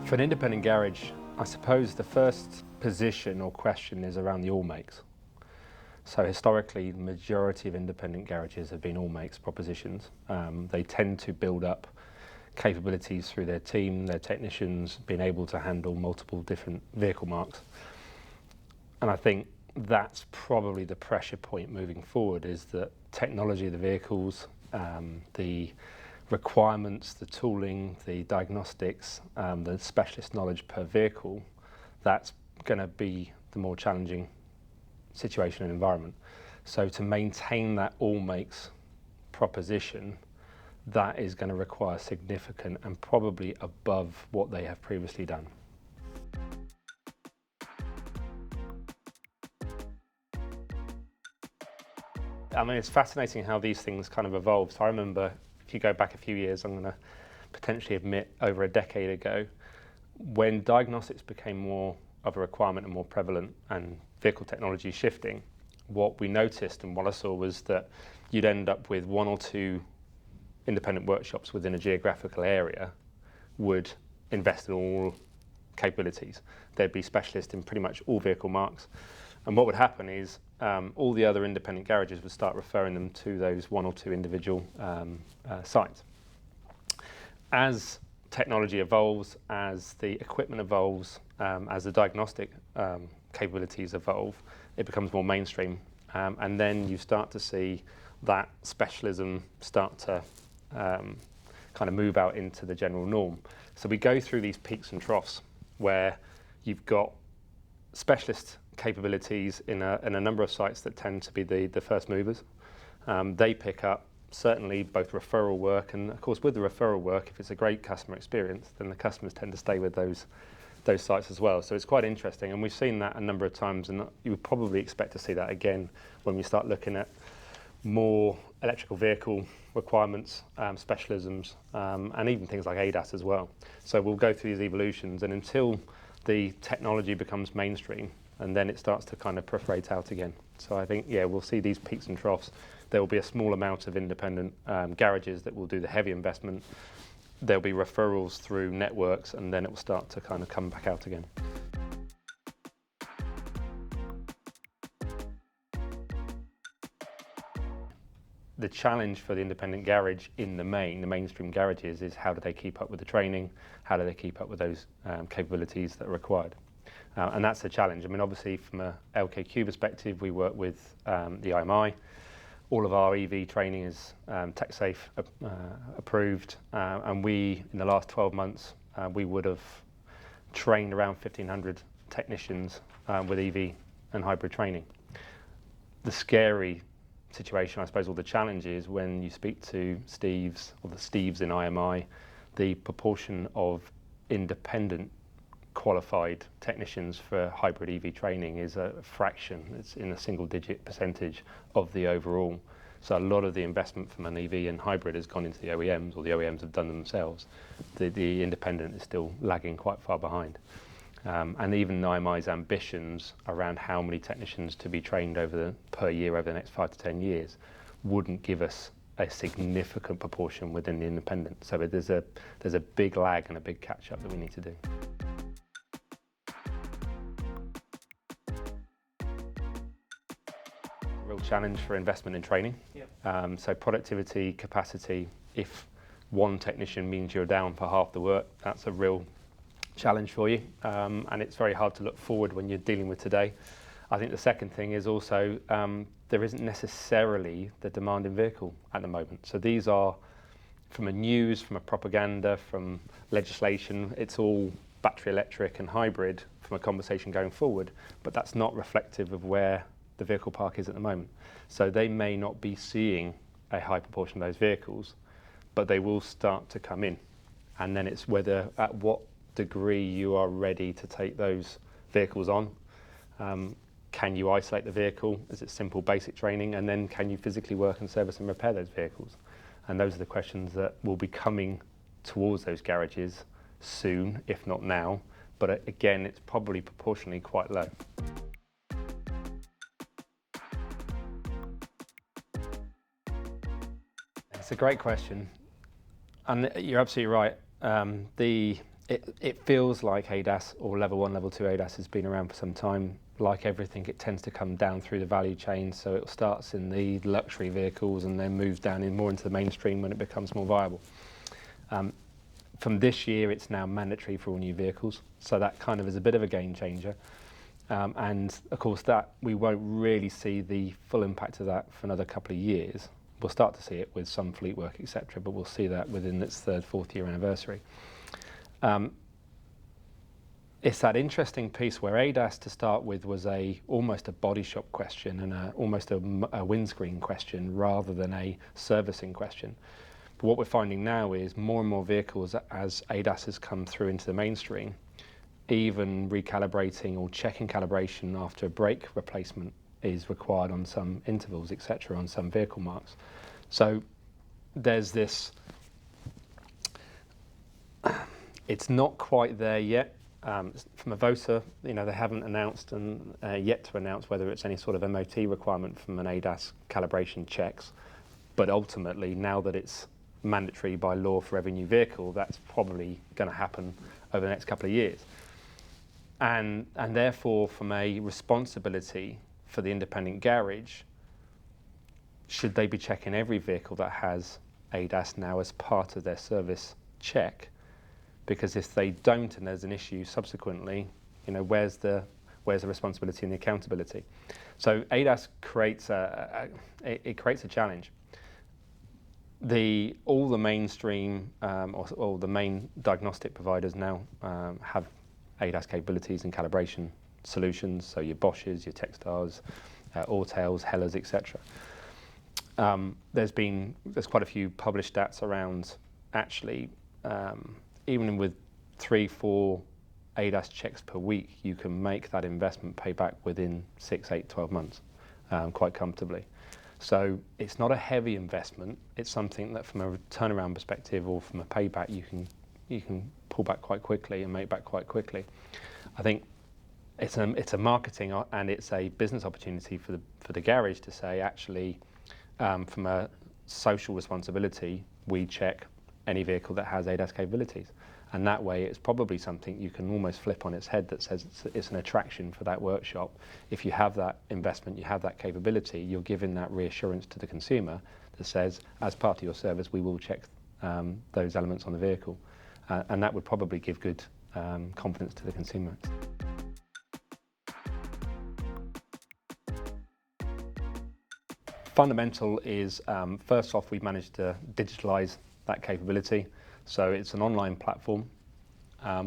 For an independent garage, I suppose the first position or question is around the all makes. So historically, the majority of independent garages have been all makes propositions. They tend to build up capabilities through their team, their technicians, being able to handle multiple different vehicle marks. And I think that's probably the pressure point moving forward, is that technology of the vehicles, the requirements, the tooling, the diagnostics, the specialist knowledge per vehicle, that's going to be the more challenging situation and environment. So to maintain that all makes proposition, that is going to require significant and probably above what they have previously done. I mean, it's fascinating how these things kind of evolve. So I remember, if you go back a few years, I'm going to potentially admit over a decade ago, when diagnostics became more of a requirement and more prevalent and vehicle technology shifting, what we noticed and what I saw was that you'd end up with one or two independent workshops within a geographical area would invest in all capabilities. There'd be specialists in pretty much all vehicle marks. And what would happen is all the other independent garages would start referring them to those one or two individual sites. As technology evolves, as the equipment evolves, as the diagnostic capabilities evolve, it becomes more mainstream. And then you start to see that specialism start to kind of move out into the general norm. So we go through these peaks and troughs where you've got specialist capabilities in a number of sites that tend to be the first movers. They pick up certainly both referral work, and of course with the referral work, if it's a great customer experience, then the customers tend to stay with those sites as well. So it's quite interesting, and we've seen that a number of times, and you would probably expect to see that again when we start looking at more electrical vehicle requirements, specialisms, and even things like ADAS as well. So we'll go through these evolutions, and until the technology becomes mainstream, and then it starts to kind of proliferate out again. So I think, yeah, we'll see these peaks and troughs. There will be a small amount of independent garages that will do the heavy investment. There'll be referrals through networks, and then it will start to kind of come back out again. The challenge for the independent garage in the mainstream garages, is how do they keep up with the training? How do they keep up with those capabilities that are required? And that's the challenge. I mean, obviously from a LKQ perspective, we work with the IMI. All of our EV training is TechSafe approved, and we, in the last 12 months, we would have trained around 1,500 technicians with EV and hybrid training. The scary situation, I suppose, or the challenge is when you speak to Steves, or the Steves in IMI, the proportion of independent qualified technicians for hybrid EV training is a fraction. It's in a single-digit percentage of the overall. So a lot of the investment from an EV and hybrid has gone into the OEMs, or the OEMs have done themselves. The independent is still lagging quite far behind. And even IMI's ambitions around how many technicians to be trained per year over the next 5 to 10 years wouldn't give us a significant proportion within the independent. So there's a big lag and a big catch-up that we need to do. Real challenge for investment in training. Yep. So productivity, capacity, if one technician means you're down for half the work, that's a real challenge for you, and it's very hard to look forward when you're dealing with today. I think the second thing is also there isn't necessarily the demand in vehicle at the moment. So these are, from a news, from a propaganda, from legislation, it's all battery electric and hybrid from a conversation going forward, but that's not reflective of where the vehicle park is at the moment. So they may not be seeing a high proportion of those vehicles, but they will start to come in. And then it's whether, at what degree you are ready to take those vehicles on. Can you isolate the vehicle? Is it simple basic training? And then can you physically work and service and repair those vehicles? And those are the questions that will be coming towards those garages soon, if not now. But again, it's probably proportionally quite low. It's a great question. And you're absolutely right. The it feels like ADAS or level 1, level 2 ADAS has been around for some time. Like everything, it tends to come down through the value chain, so it starts in the luxury vehicles and then moves down more into the mainstream when it becomes more viable. From this year, it's now mandatory for all new vehicles, so that kind of is a bit of a game changer. And of course, that we won't really see the full impact of that for another couple of years. We'll start to see it with some fleet work, etc., but we'll see that within its third, fourth year anniversary. It's that interesting piece where ADAS to start with was almost a body shop question and almost a windscreen question rather than a servicing question. But what we're finding now is more and more vehicles, as ADAS has come through into the mainstream, even recalibrating or checking calibration after a brake replacement is required on some intervals, etc., on some vehicle marks. So there's this, it's not quite there yet. From Avosa, they haven't announced and yet to announce whether it's any sort of MOT requirement from an ADAS calibration checks. But ultimately, now that it's mandatory by law for every new vehicle, that's probably going to happen over the next couple of years. And therefore, from a responsibility for the independent garage, should they be checking every vehicle that has ADAS now as part of their service check? Because if they don't and there's an issue subsequently, where's the responsibility and the accountability? So ADAS creates a challenge. All the mainstream or the main diagnostic providers now have ADAS capabilities and calibration solutions. So your Bosches, your Techstars, Autel, Hellas, etc. There's quite a few published stats around actually. Even with 3-4 ADAS checks per week, you can make that investment pay back within 6, 8, 12 months quite comfortably. So it's not a heavy investment. It's something that from a turnaround perspective or from a payback, you can pull back quite quickly and make back quite quickly. I think it's a marketing and it's a business opportunity for the garage to say, actually, from a social responsibility, we check any vehicle that has ADAS capabilities. And that way it's probably something you can almost flip on its head that says it's an attraction for that workshop. If you have that investment, you have that capability, you're giving that reassurance to the consumer that says, as part of your service, we will check those elements on the vehicle. And that would probably give good confidence to the consumer. Fundamental is, first off, we've managed to digitalize that capability. So it's an online platform.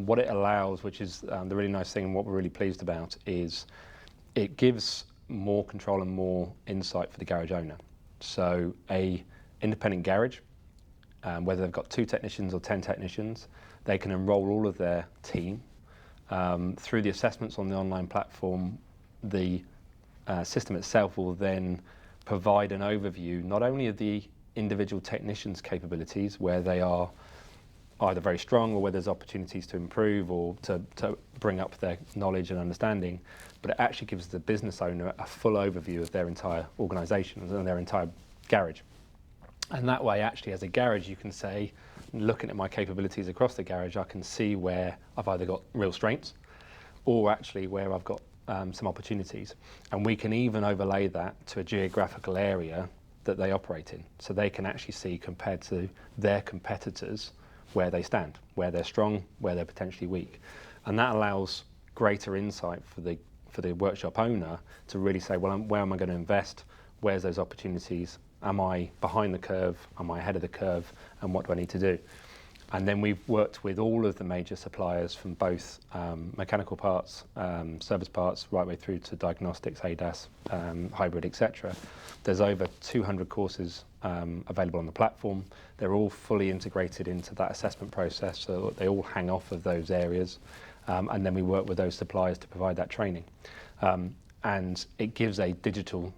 What it allows, which is the really nice thing and what we're really pleased about, is it gives more control and more insight for the garage owner. So a independent garage, whether they've got 2 technicians or 10 technicians, they can enroll all of their team. Through the assessments on the online platform, the system itself will then provide an overview not only of the individual technicians' capabilities, where they are either very strong or where there's opportunities to improve or to bring up their knowledge and understanding, but it actually gives the business owner a full overview of their entire organisation and their entire garage. And that way, actually, as a garage, you can say, looking at my capabilities across the garage, I can see where I've either got real strengths or actually where I've got some opportunities. And we can even overlay that to a geographical area that they operate in. So they can actually see, compared to their competitors, where they stand, where they're strong, where they're potentially weak. And that allows greater insight for the workshop owner to really say, well, where am I going to invest? Where's those opportunities? Am I behind the curve? Am I ahead of the curve? And what do I need to do? And then we've worked with all of the major suppliers from both mechanical parts, service parts, right way through to diagnostics, ADAS, hybrid, etc. There's over 200 courses available on the platform. They're all fully integrated into that assessment process, so they all hang off of those areas. And then we work with those suppliers to provide that training. And it gives a digital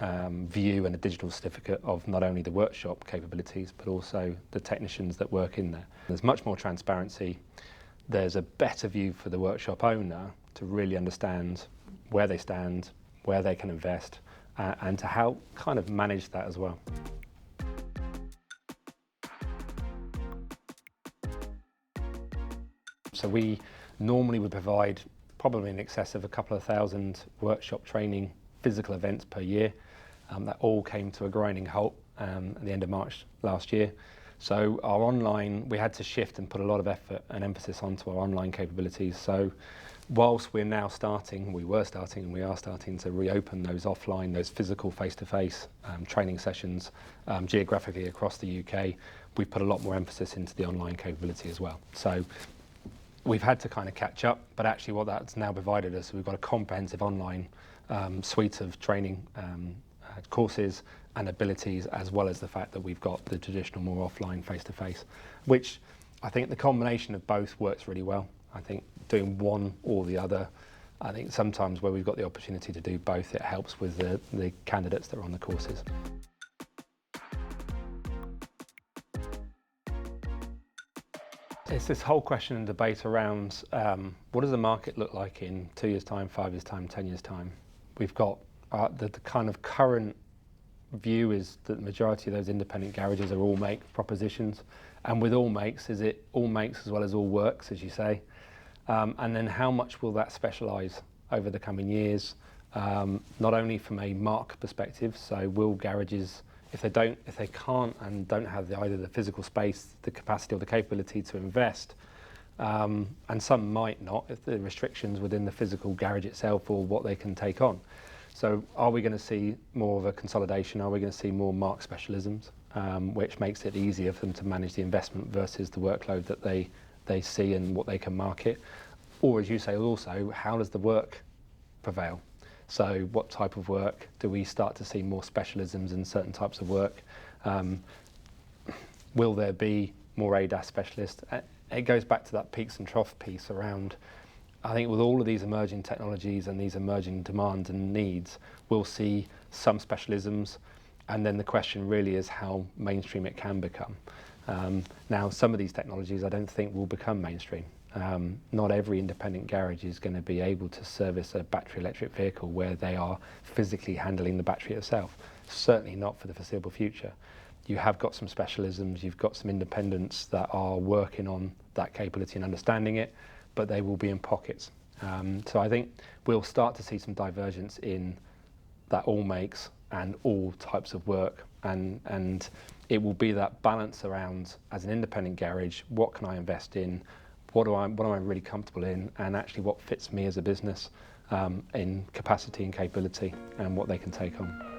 view and a digital certificate of not only the workshop capabilities, but also the technicians that work in there. There's much more transparency. There's a better view for the workshop owner to really understand where they stand, where they can invest, and to help kind of manage that as well. So we normally would provide probably in excess of a couple of thousand workshop training physical events per year. That all came to a grinding halt at the end of March last year. So our online, we had to shift and put a lot of effort and emphasis onto our online capabilities. So whilst we are starting to reopen those offline, those physical face-to-face training sessions geographically across the UK, we've put a lot more emphasis into the online capability as well. So we've had to kind of catch up, but actually what that's now provided us, we've got a comprehensive online suite of training courses and abilities, as well as the fact that we've got the traditional more offline face-to-face, which I think the combination of both works really well. I think doing one or the other, I think sometimes where we've got the opportunity to do both, it helps with the candidates that are on the courses. It's this whole question and debate around what does the market look like in 2 years' time, 5 years' time, 10 years' time. We've got the kind of current view is that the majority of those independent garages are all make propositions, and with all makes, is it all makes as well as all works, as you say, and then how much will that specialise over the coming years, not only from a mark perspective, so will garages, if they can't and don't have either the physical space, the capacity or the capability to invest, and some might not if the restrictions within the physical garage itself or what they can take on. So are we going to see more of a consolidation? Are we going to see more mark specialisms, which makes it easier for them to manage the investment versus the workload that they see and what they can market? Or as you say also, how does the work prevail? So what type of work do we start to see more specialisms in certain types of work? Will there be more ADAS specialists? It goes back to that peaks and trough piece around, I think with all of these emerging technologies and these emerging demands and needs, we'll see some specialisms, and then the question really is how mainstream it can become. Now, some of these technologies I don't think will become mainstream. Not every independent garage is going to be able to service a battery electric vehicle where they are physically handling the battery itself. Certainly not for the foreseeable future. You have got some specialisms, you've got some independents that are working on that capability and understanding it, but they will be in pockets. So I think we'll start to see some divergence in that all makes and all types of work, and it will be that balance around, as an independent garage, what can I invest in, what am I really comfortable in, and actually what fits me as a business in capacity and capability and what they can take on.